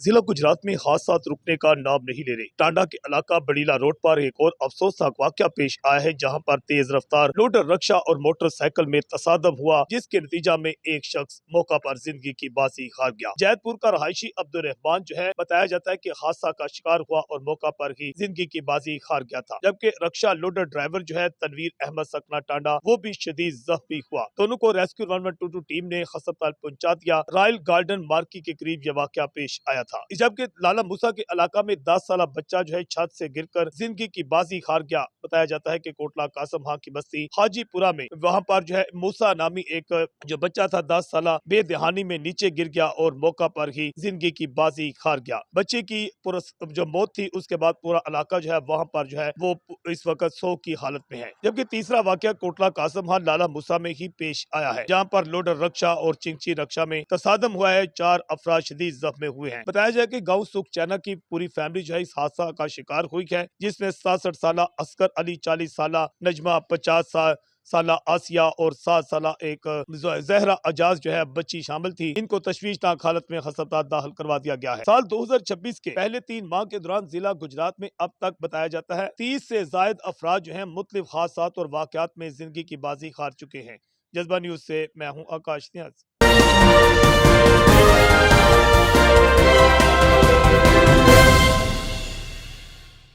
ضلع گجرات میں حادثات رکنے کا نام نہیں لے رہے۔ ٹانڈا کے علاقہ بڑیلا روڈ پر ایک اور افسوسناک واقعہ پیش آیا ہے، جہاں پر تیز رفتار لوڈر رکشا اور موٹر سائیکل میں تصادم ہوا، جس کے نتیجہ میں ایک شخص موقع پر زندگی کی بازی ہار گیا۔ جیت پور کا رہائشی عبد الرحمان بتایا جاتا ہے کہ حادثہ کا شکار ہوا اور موقع پر ہی زندگی کی بازی ہار گیا تھا، جبکہ رکشا لوڈر ڈرائیور تنویر احمد سکنا ٹانڈا، وہ بھی شدید زخمی ہوا۔ دونوں کو ریسکیو 112 ٹیم نے ہسپتال پہنچا دیا۔ رائل گارڈن مارکی کے قریب یہ واقعہ پیش آیا تھا، جبکہ لالا موسیٰ کے علاقہ میں 10 سالہ بچہ چھت سے گر کر زندگی کی بازی ہار گیا۔ بتایا جاتا ہے کہ کوٹلا قاسم ہاں کی بستی حاجی پورہ میں وہاں پر موسیٰ نامی ایک جو بچہ تھا 10 سالہ بے دہانی میں نیچے گر گیا اور موقع پر ہی زندگی کی بازی ہار گیا۔ بچے کی جو موت تھی، اس کے بعد پورا علاقہ وہاں پر وہ اس وقت سوگ کی حالت میں ہے۔ جبکہ تیسرا واقعہ کوٹلا قاسم ہاں لالا موسیٰ میں ہی پیش آیا ہے، جہاں پر لوڈر رکشا اور چنگچی رکشا میں تصادم ہوا ہے، 4 افراد شدید زخمی ہوئے ہیں۔ بتایا جائے کہ گاؤں سکھ چینا کی پوری فیملی اس حادثہ کا شکار ہوئی ہے، جس میں 67 سالہ اسکر علی، 40 سالہ نجمہ، 50 سالہ آسیہ اور 7 سالہ ایک زہرا اجاز بچی شامل تھی۔ ان کو تشویشناک حالت میں ہسپتال داخل کروا دیا گیا ہے۔ سال 2026 کے پہلے 3 ماہ کے دوران ضلع گجرات میں اب تک بتایا جاتا ہے 30 سے زائد افراد مختلف حادثات اور واقعات میں زندگی کی بازی ہار چکے ہیں۔ جذبہ نیوز سے میں ہوں آکاش نیاز۔